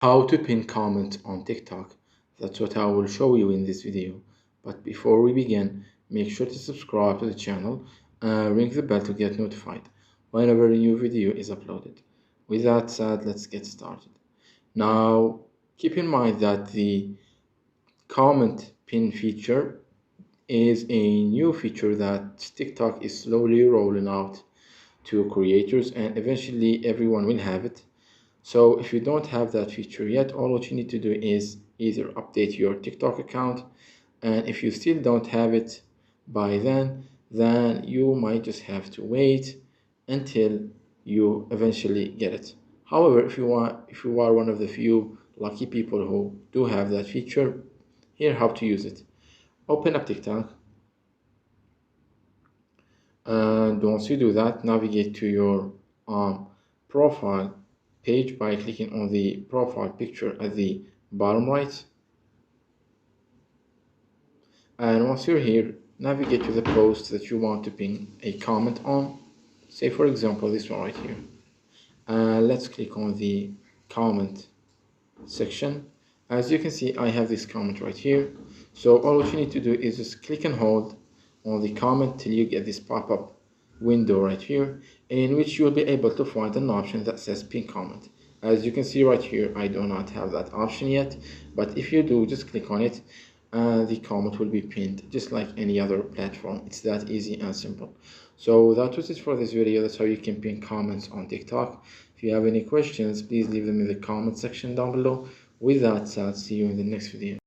How to pin comment on TikTok. That's what I will show you in this video. But before we begin, make sure to subscribe to the channel and ring the bell to get notified whenever a new video is uploaded. With that said, let's get started. Now, keep in mind that the comment pin feature is a new feature that TikTok is slowly rolling out to creators, and eventually everyone will have it. So if you don't have that feature yet, all what you need to do is either update your TikTok account, and if you still don't have it by then you might just have to wait until you eventually get it. However, if you are one of the few lucky people who do have that feature, here how to use it. Open up TikTok, and once you do that, navigate to your profile page by clicking on the profile picture at the bottom right. And once you're here, navigate to the post that you want to pin a comment on. Say for example this one right here. Let's click on the comment section. As you can see, I have this comment right here. So all what you need to do is just click and hold on the comment till you get this pop-up window right here, in which you will be able to find an option that says pin comment. As you can see right here, I do not have that option yet, but if you do, just click on it and the comment will be pinned just like any other platform. It's that easy and simple. So that was it for this video. That's how you can pin comments on TikTok. If you have any questions, please leave them in the comment section down below. With that said, see you in the next video.